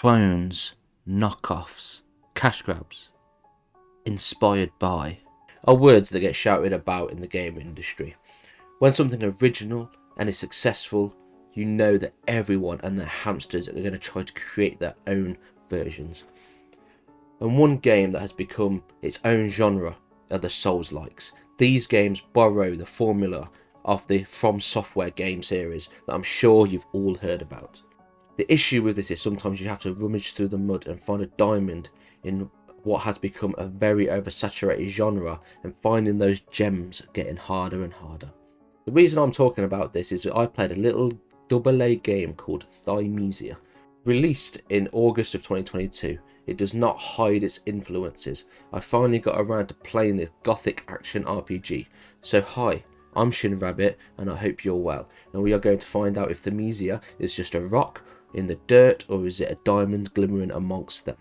clones, knockoffs, cash grabs, inspired by are words that get shouted about in the game industry. When something original and is successful, you know that everyone and their hamsters are going to try to create their own versions. And one game that has become its own genre are the Souls-likes. These games borrow the formula of the From Software game series that I'm sure you've all heard about. The issue with this is sometimes you have to rummage through the mud and find a diamond in what has become a very oversaturated genre, and finding those gems getting harder and harder. The reason I'm talking about this is that I played a little AA game called Thymesia. Released in August of 2022, it does not hide its influences. I finally got around to playing this gothic action RPG. So hi, I'm Shinrabit and I hope you're well, and we are going to find out if Thymesia is just a rock in the dirt or is it a diamond glimmering amongst them.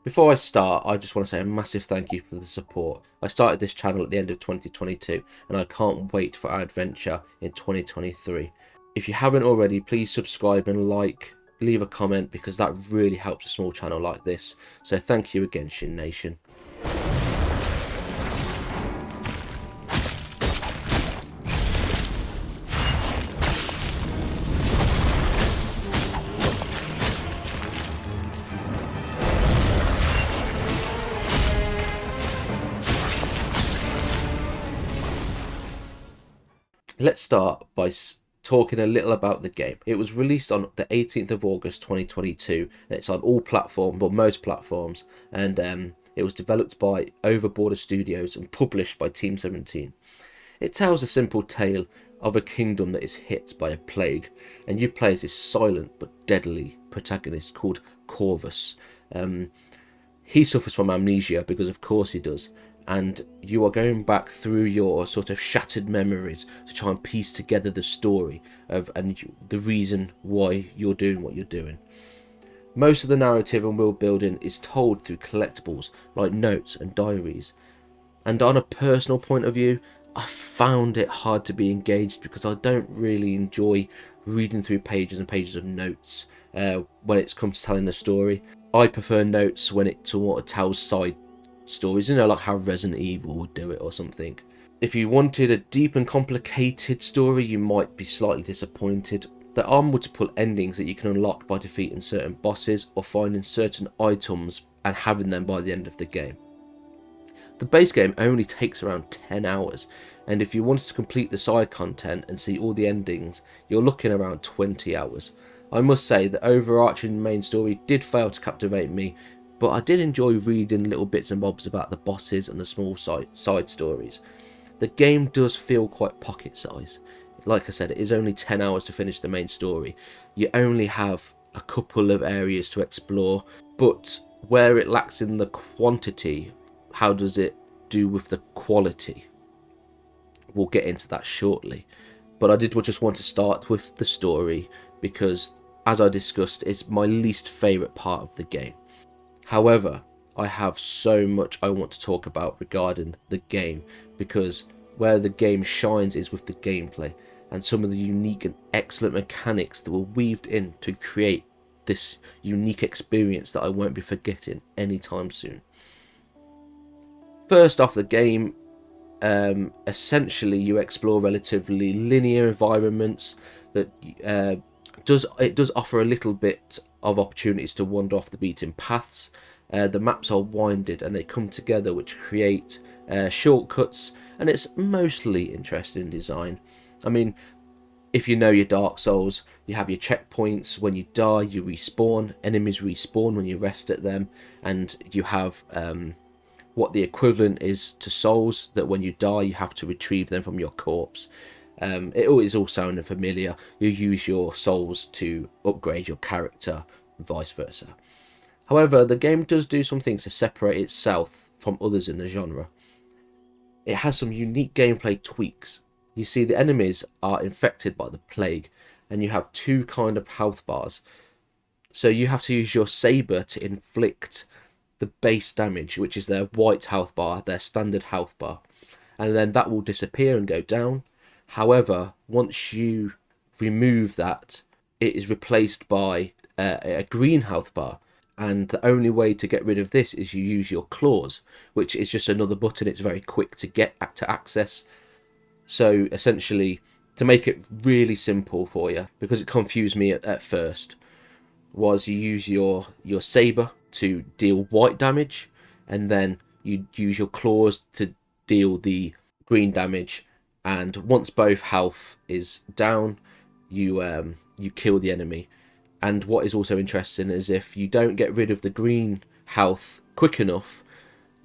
Before I start, I just want to say a massive thank you for the support. I started this channel at the end of 2022 and I can't wait for our adventure in 2023. If you haven't already, please subscribe and leave a comment, because that really helps a small channel like this. So thank you again, Shin Nation. Let's start by talking a little about the game. It was released on the 18th of August 2022 and it's on all platforms, but most platforms, and it was developed by Overborder Studios and published by Team 17. It tells a simple tale of a kingdom that is hit by a plague, and you play as this silent but deadly protagonist called Corvus. He suffers from amnesia, because of course he does, and you are going back through your sort of shattered memories to try and piece together the story and the reason why you're doing what you're doing. Most of the narrative and world building is told through collectibles like notes and diaries. And on a personal point of view, I found it hard to be engaged because I don't really enjoy reading through pages and pages of notes when it comes to telling a story. I prefer notes when it sort of tells side stories, like how Resident Evil would do it or something. If you wanted a deep and complicated story, you might be slightly disappointed. There are multiple endings that you can unlock by defeating certain bosses or finding certain items and having them by the end of the game. The base game only takes around 10 hours, and if you wanted to complete the side content and see all the endings, you're looking around 20 hours. I must say the overarching main story did fail to captivate me, but I did enjoy reading little bits and bobs about the bosses and the small side stories. The game does feel quite pocket size. Like I said, it is only 10 hours to finish the main story. You only have a couple of areas to explore, but where it lacks in the quantity, how does it do with the quality? We'll get into that shortly. But I did just want to start with the story because, as I discussed, it's my least favourite part of the game. However, I have so much I want to talk about regarding the game, because where the game shines is with the gameplay and some of the unique and excellent mechanics that were weaved in to create this unique experience that I won't be forgetting anytime soon. First off, the game, essentially you explore relatively linear environments that it does offer a little bit of opportunities to wander off the beaten paths. The maps are winded and they come together, which create shortcuts, and it's mostly interesting design. I mean, if you know your Dark Souls, you have your checkpoints. When you die, you respawn. Enemies respawn when you rest at them, and you have what the equivalent is to souls, that when you die you have to retrieve them from your corpse. It always all sounded familiar. You use your souls to upgrade your character, and vice versa. However, the game does do some things to separate itself from others in the genre. It has some unique gameplay tweaks. You see, the enemies are infected by the plague, and you have two kind of health bars. So you have to use your saber to inflict the base damage, which is their white health bar, their standard health bar, and then that will disappear and go down. However, once you remove that, it is replaced by a green health bar. And the only way to get rid of this is you use your claws, which is just another button. It's very quick to get to access. So essentially, to make it really simple for you, because it confused me at first, was you use your saber to deal white damage, and then you use your claws to deal the green damage. And once both health is down, you kill the enemy. And what is also interesting is if you don't get rid of the green health quick enough,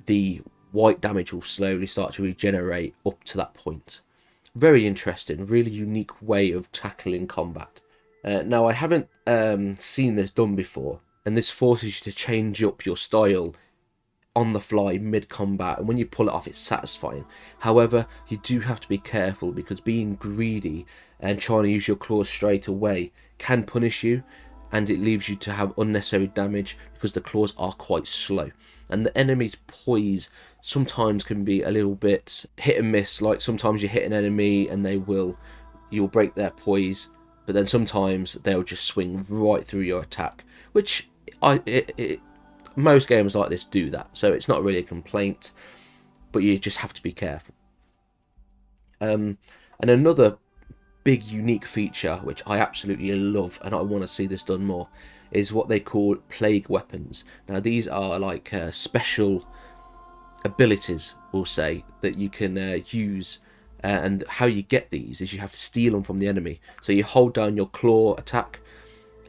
the white damage will slowly start to regenerate up to that point. Very interesting, really unique way of tackling combat. Now, I haven't seen this done before, and this forces you to change up your style on the fly mid-combat, and when you pull it off, it's satisfying. However, you do have to be careful, because being greedy and trying to use your claws straight away can punish you, and it leaves you to have unnecessary damage because the claws are quite slow. And the enemy's poise sometimes can be a little bit hit and miss. Like sometimes you hit an enemy and you'll break their poise, but then sometimes they'll just swing right through your attack, which most games like this do that, so it's not really a complaint, but you just have to be careful. And another big unique feature, which I absolutely love, and I want to see this done more, is what they call plague weapons. Now, these are like special abilities, we'll say, that you can use, and how you get these is you have to steal them from the enemy. So you hold down your claw attack,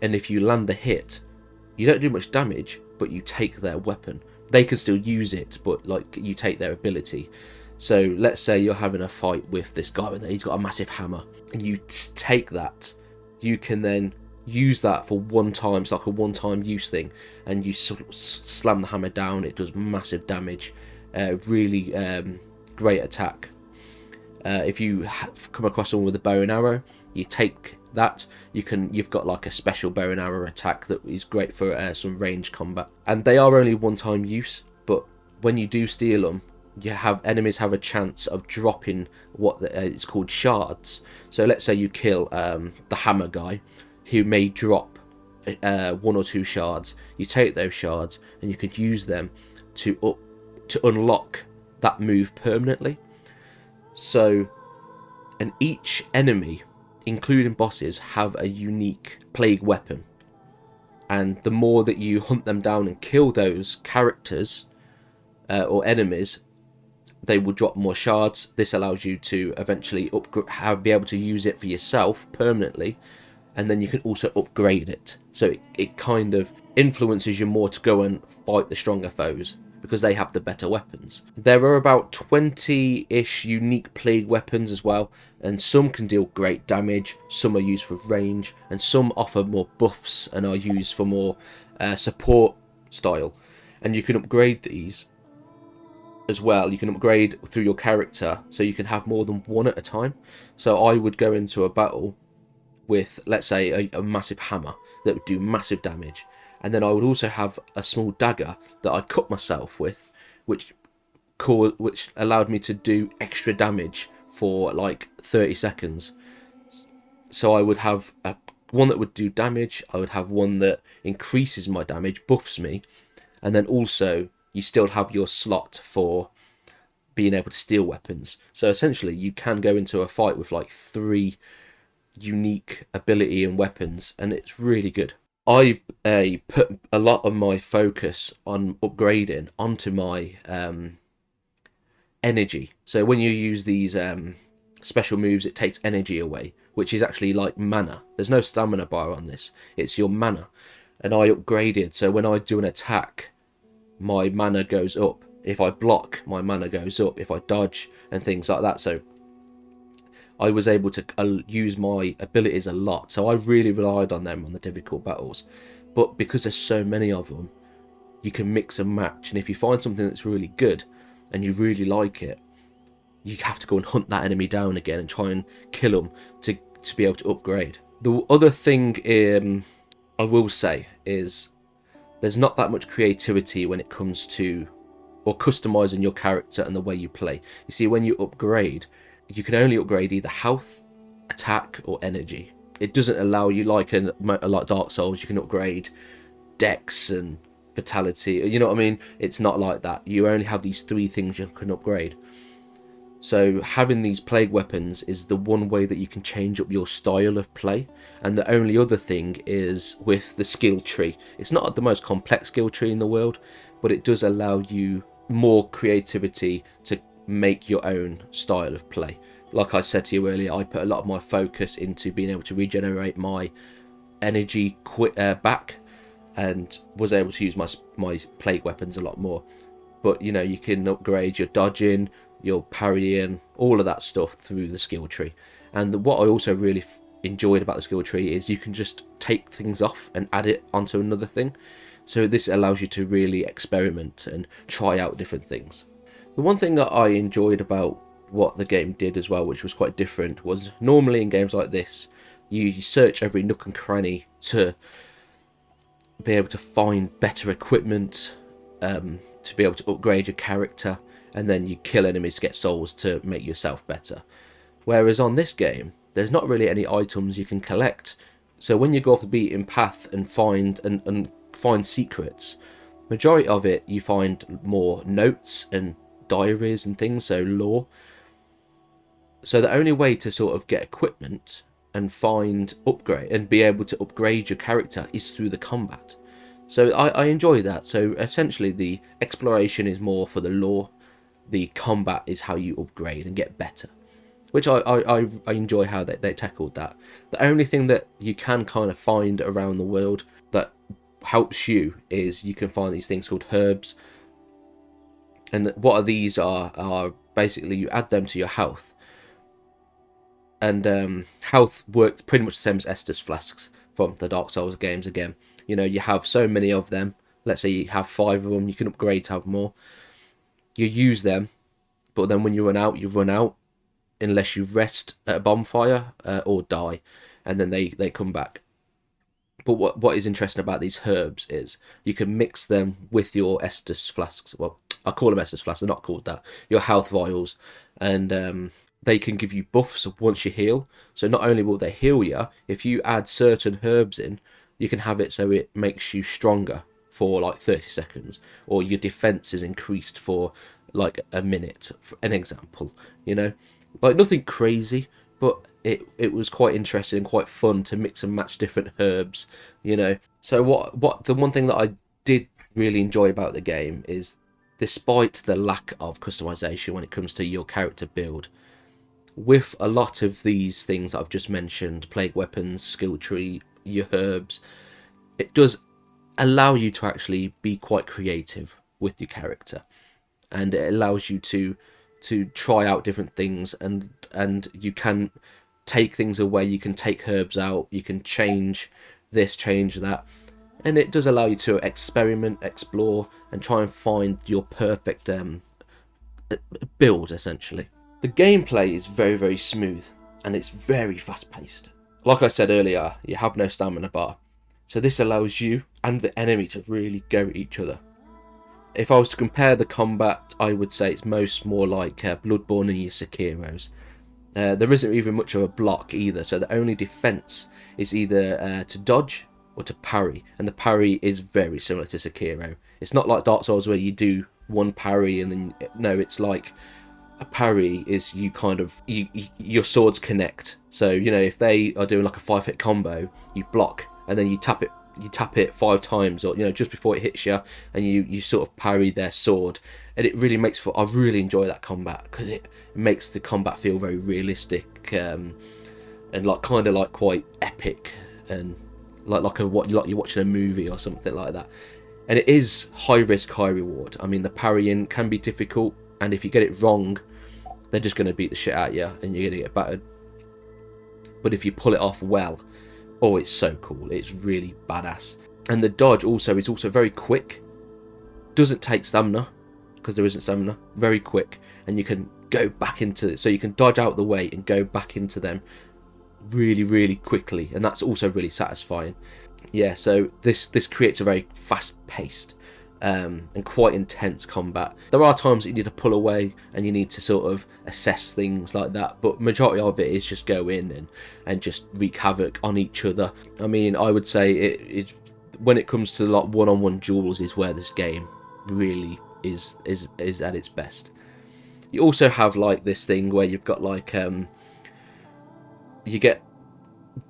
and if you land the hit, you don't do much damage, but you take their weapon. They can still use it, but like you take their ability. So let's say you're having a fight with this guy and he's got a massive hammer, and you take that. You can then use that for one time. It's like a one-time use thing, and you slam the hammer down. It does massive damage. Really great attack. If you come across someone with a bow and arrow, you take that. You've got like a special bow and arrow attack that is great for some range combat, and they are only one-time use. But when you do steal them, enemies have a chance of dropping what it's called shards. So let's say you kill the hammer guy, who may drop 1 or 2 shards. You take those shards and you could use them to unlock that move permanently. So, and each enemy, including bosses, have a unique plague weapon, and the more that you hunt them down and kill those characters or enemies, they will drop more shards. This allows you to eventually be able to use it for yourself permanently, and then you can also upgrade it. So it kind of influences you more to go and fight the stronger foes, because they have the better weapons. There are about 20-ish unique plague weapons as well, and some can deal great damage, some are used for range, and some offer more buffs and are used for more support style. And you can upgrade these as well. You can upgrade through your character, so you can have more than one at a time. So I would go into a battle with, let's say, a massive hammer that would do massive damage, and then I would also have a small dagger that I cut myself with, which allowed me to do extra damage for like 30 seconds. So I would have one that would do damage, I would have one that increases my damage, buffs me, and then also you still have your slot for being able to steal weapons. So essentially you can go into a fight with like 3 unique ability and weapons, and it's really good. I put a lot of my focus on upgrading onto my energy. So when you use these special moves, it takes energy away, which is actually like mana. There's no stamina bar on this, it's your mana. And I upgraded, so when I do an attack, my mana goes up. If I block, my mana goes up. If I dodge and things like that. So I was able to use my abilities a lot, so I really relied on them on the difficult battles. But because there's so many of them, you can mix and match, and if you find something that's really good and you really like it, you have to go and hunt that enemy down again and try and kill them to be able to upgrade. The other thing I will say is there's not that much creativity when it comes to customizing your character and the way you play. You see, when you upgrade, you can only upgrade either health, attack, or energy. it doesn't allow you like Dark Souls. You can upgrade dex and fatality. You know what I mean? It's not like that. You only have these 3 things you can upgrade. So having these plague weapons is the one way that you can change up your style of play. And the only other thing is with the skill tree. It's not the most complex skill tree in the world, but it does allow you more creativity to make your own style of play. Like I said to you earlier, I put a lot of my focus into being able to regenerate my energy back, and was able to use my plague weapons a lot more. But you know, you can upgrade your dodging, your parrying, all of that stuff through the skill tree. And what I also really enjoyed about the skill tree is you can just take things off and add it onto another thing. So this allows you to really experiment and try out different things. The one thing that I enjoyed about what the game did as well, which was quite different, was normally in games like this, you search every nook and cranny to be able to find better equipment, to be able to upgrade your character, and then you kill enemies to get souls to make yourself better. Whereas on this game, there's not really any items you can collect. So when you go off the beaten path and find secrets, majority of it you find more notes and diaries and things, so lore. So the only way to sort of get equipment and upgrade and be able to upgrade your character is through the combat. So I enjoy that. So essentially the exploration is more for the lore, the combat is how you upgrade and get better, which I enjoy how they tackled that. The only thing that you can kind of find around the world that helps you is you can find these things called herbs, and what these are basically you add them to your health, and health works pretty much the same as Estus flasks from the Dark Souls games. Again, you know, you have so many of them. Let's say you have 5 of them, you can upgrade to have more. You use them, but then when you run out unless you rest at a bonfire or die, and then they come back. But what is interesting about these herbs is you can mix them with your Estus flasks. Well, I call them Estus flasks, they're not called that. Your health vials, and they can give you buffs once you heal. So not only will they heal you, if you add certain herbs in, you can have it so it makes you stronger for like 30 seconds, or your defense is increased for like a minute, for an example. You know, like nothing crazy, but it was quite interesting and quite fun to mix and match different herbs, you know. So what the one thing that I did really enjoy about the game is, despite the lack of customization when it comes to your character build, with a lot of these things that I've just mentioned, plague weapons, skill tree, your herbs, it does allow you to actually be quite creative with your character, and it allows you to try out different things, and you can take things away, you can take herbs out, you can change this, change that, and it does allow you to experiment, explore, and try and find your perfect build, essentially. The gameplay is very, very smooth, and it's very fast paced. Like I said earlier, you have no stamina bar, so this allows you and the enemy to really go at each other. If I was to compare the combat, I would say it's more like Bloodborne and your Sekiros. There isn't even much of a block either, so the only defense is either to dodge or to parry, and the parry is very similar to Sekiro. It's not like Dark Souls where you do one parry and then no, it's like a parry is you kind of your swords connect. So you know, if they are doing like a 5-hit combo, you block and then you tap it 5 times, or you know, just before it hits you, and you sort of parry their sword, and it really makes for, I really enjoy that combat because it makes the combat feel very realistic, and like kind of like quite epic, and like you're watching a movie or something like that. And it is high risk, high reward. I mean, the parrying can be difficult, and if you get it wrong, they're just going to beat the shit out of you and you're going to get battered. But if you pull it off well, oh, it's so cool. It's really badass. And the dodge also is also very quick. Doesn't take stamina, because there isn't stamina. Very quick. And you can go back into it. So you can dodge out the way and go back into them really, really quickly. And that's also really satisfying. Yeah, so this creates a very fast-paced and quite intense combat. There are times that you need to pull away and you need to sort of assess things like that, but majority of it is just go in and just wreak havoc on each other. I mean, I would say it's when it comes to like one-on-one duels is where this game really is at its best. You also have like this thing where you've got like you get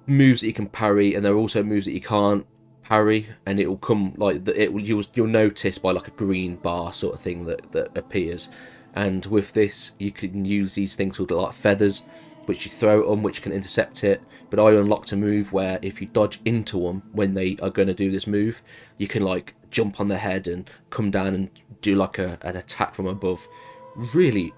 moves that you can parry, and there are also moves that you can't parry, and it will come like you'll notice by like a green bar sort of thing that appears. And with this, you can use these things called like feathers, which you throw at them, which can intercept it. But I unlocked a move where if you dodge into them when they are going to do this move, you can like jump on their head and come down and do like an attack from above. Really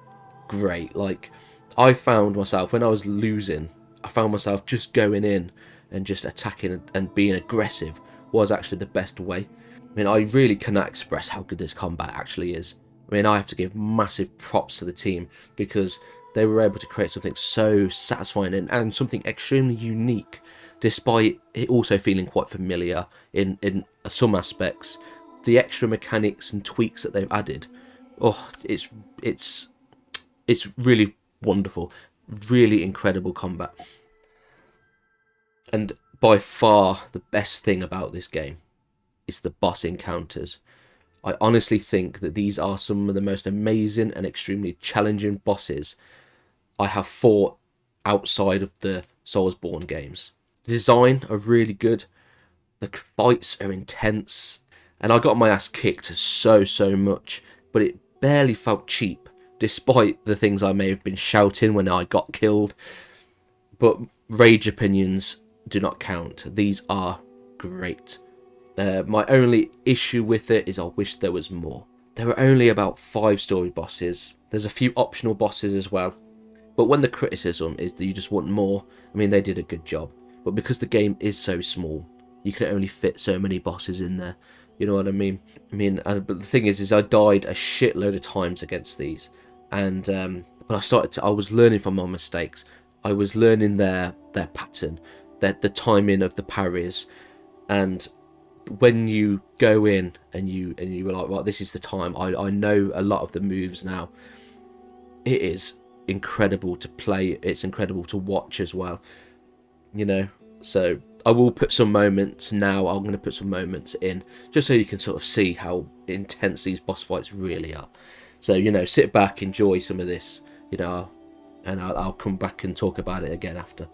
great. Like, I found myself when I was losing, I found myself just going in and just attacking and being aggressive was actually the best way. I mean, I really cannot express how good this combat actually is. I mean, I have to give massive props to the team because they were able to create something so satisfying and something extremely unique, despite it also feeling quite familiar in some aspects. The extra mechanics and tweaks that they've added, oh, it's really wonderful, really incredible combat. And by far the best thing about this game is the boss encounters. I honestly think that these are some of the most amazing and extremely challenging bosses I have fought outside of the Soulsborne games. The design are really good, the fights are intense, and I got my ass kicked so much, but it barely felt cheap, despite the things I may have been shouting when I got killed. But rage opinions do not count. These are great. My only issue with it is I wish there was more. There are only about 5 story bosses. There's a few optional bosses as well. But when the criticism is that you just want more, I mean, they did a good job. But because the game is so small, you can only fit so many bosses in there. You know what I mean? But the thing is I died a shitload of times against these, and but I was learning from my mistakes. I was learning their pattern, the timing of the parries, and when you go in and you were like, right, this is the time. I know a lot of the moves now. It is incredible to play. It's incredible to watch as well. You know, so I will put some moments now. I'm going to put some moments in just so you can sort of see how intense these boss fights really are. So, you know, sit back, enjoy some of this, you know, and I'll come back and talk about it again after.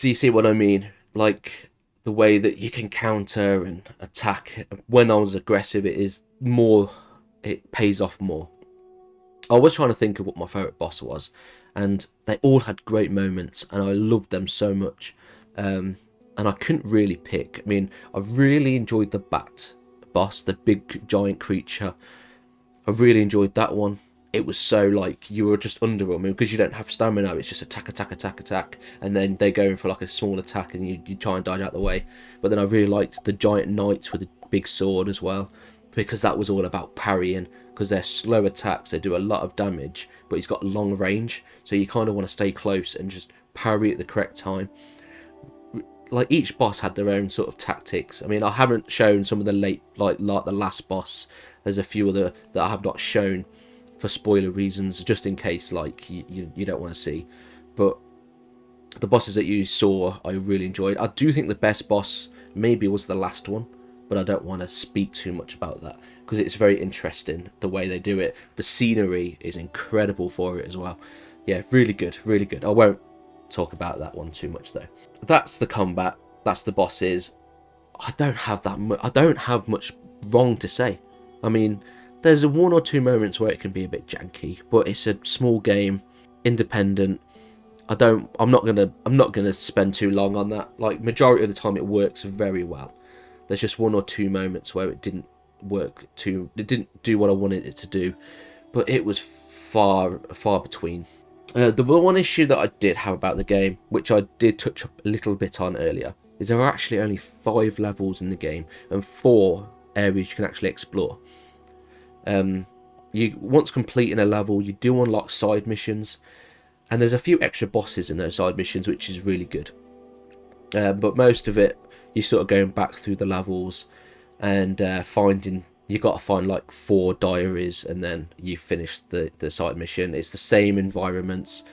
Do you see what I mean? Like the way that you can counter and attack. When I was aggressive, it is more. It pays off more. I was trying to think of what my favourite boss was, and they all had great moments, and I loved them so much. And I couldn't really pick. I mean, I really enjoyed the Bat boss, the big giant creature. I really enjoyed that one. It was so like you were just under them because you don't have stamina. It's just attack, attack, attack, attack, and then they go in for like a small attack, and you try and dodge out the way. But then I really liked the giant knights with the big sword as well, because that was all about parrying. Because they're slow attacks, they do a lot of damage, but he's got long range, so you kind of want to stay close and just parry at the correct time. Like each boss had their own sort of tactics. I mean, I haven't shown some of the late, like the last boss. There's a few other that I have not shown for spoiler reasons, just in case like you don't want to see. But the bosses that you saw, I really enjoyed. I do think the best boss maybe was the last one, but I don't want to speak too much about that because it's very interesting the way they do it. The scenery is incredible for it as well. Yeah, really good, really good. I won't talk about that one too much though. That's the combat. That's the bosses. I don't have much wrong to say. I mean, there's one or two moments where it can be a bit janky, but it's a small game, independent. I'm not gonna spend too long on that. Like majority of the time, it works very well. There's just one or two moments where it didn't work it didn't do what I wanted it to do, but it was far between. The one issue that I did have about the game, which I did touch up a little bit on earlier, is there are actually only 5 levels in the game and 4 areas you can actually explore. You once completing a level, you do unlock side missions, and there's a few extra bosses in those side missions, which is really good. But most of it, you're sort of going back through the levels and finding. You got to find like 4 diaries, and then you finish the side mission. It's the same environments.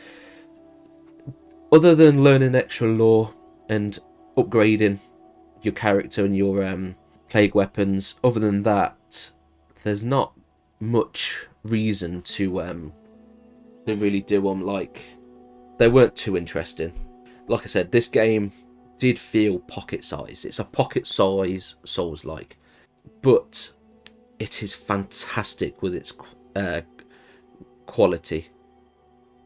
Other than learning extra lore and upgrading your character and your plague weapons, other than that, there's not much reason to really do them. Like, they weren't too interesting. Like I said, this game did feel pocket size. It's a pocket size Souls-like, but it is fantastic with its quality.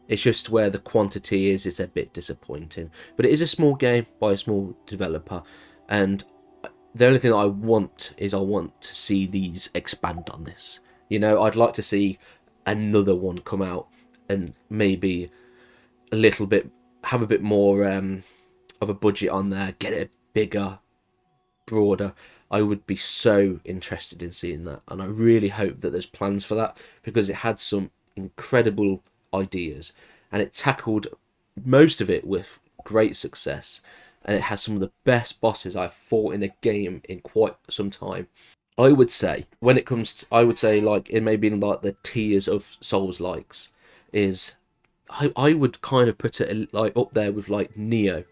It's just where the quantity is a bit disappointing. But it is a small game by a small developer, and the only thing that I want to see these expand on this. You know, I'd like to see another one come out and maybe a little bit have a bit more of a budget on there, get it bigger, broader. I would be so interested in seeing that, and I really hope that there's plans for that, because it had some incredible ideas and it tackled most of it with great success, and it has some of the best bosses I've fought in a game in quite some time. I would say when it comes to, I would say like it may be like the tiers of Souls likes is I would kind of put it like up there with like Neo.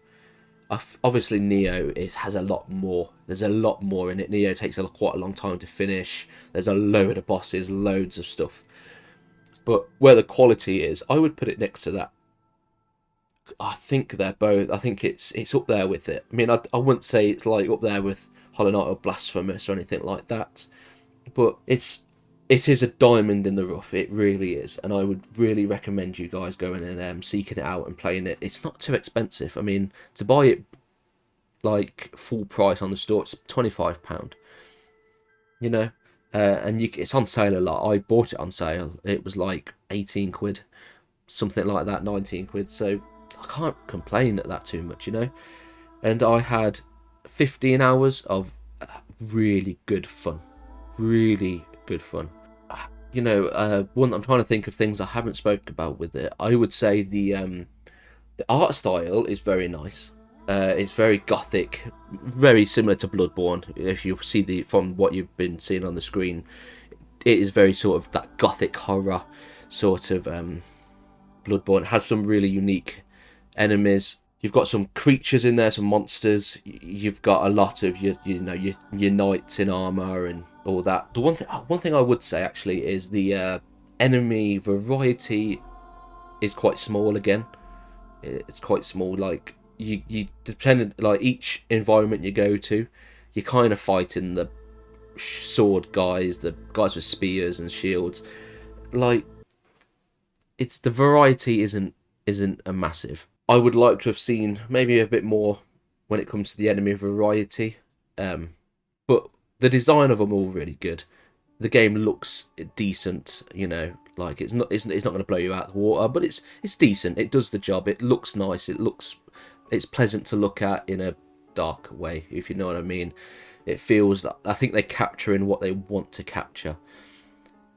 Obviously Neo has a lot more. There's a lot more in it. Neo takes quite a long time to finish. There's a load of bosses, loads of stuff. But where the quality is, I would put it next to that. I think they're both. I think it's up there with it. I mean, I wouldn't say it's like up there with Hollow Knight or Blasphemous or anything like that. But it is a diamond in the rough. It really is, and I would really recommend you guys going and seeking it out and playing it. It's not too expensive. I mean, to buy it like full price on the store, it's £25. You know, and it's on sale a lot. I bought it on sale. It was like 18 quid, something like that, 19 quid. So I can't complain at that too much, you know. And I had 15 hours of really good fun. Really good fun. You know, I'm trying to think of things I haven't spoke about with it. I would say the art style is very nice. It's very gothic, very similar to Bloodborne. If you see from what you've been seeing on the screen, it is very sort of that gothic horror sort of Bloodborne. It has some really unique enemies. You've got some creatures in there, some monsters. You've got a lot of your knights in armor and all that. The one thing I would say actually is the enemy variety is quite small again. It's quite small. Like you dependent, like each environment you go to, you're kind of fighting the sword guys, the guys with spears and shields. Like, it's the variety isn't a massive. I would like to have seen maybe a bit more when it comes to the enemy variety, but the design of them all really good. The game looks decent, you know, like it's not going to blow you out of the water, but it's decent. It does the job. It looks nice. It's pleasant to look at in a dark way, if you know what I mean. It feels like, I think they're capturing what they want to capture.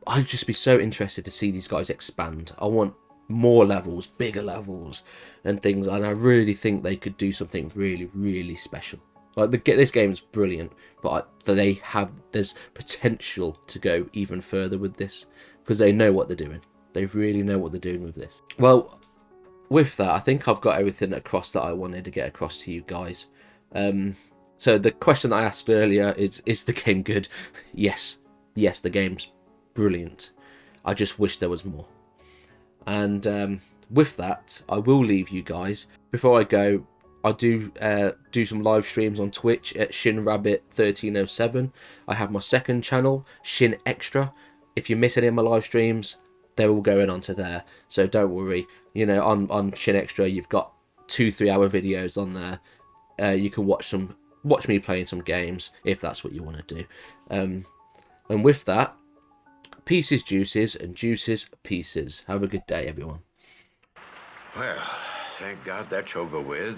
I'd just be so interested to see these guys expand. I want more levels, bigger levels, and things. And I really think they could do something really, really special. Like this game is brilliant, but there's potential to go even further with this because they know what they're doing. They really know what they're doing with this. Well, with that, I think I've got everything across that I wanted to get across to you guys. So the question I asked earlier is the game good? Yes, the game's brilliant. I just wish there was more. And with that, I will leave you guys. Before I go, I do some live streams on Twitch at Shinrabit 1307. I have my second channel, ShinExtra. If you miss any of my live streams, they're all going onto there. So don't worry. You know, on ShinExtra, you've got 2-3 hour videos on there. You can watch me playing some games if that's what you want to do. And with that, pieces juices and juices pieces. Have a good day, everyone. Well, thank God that's over with.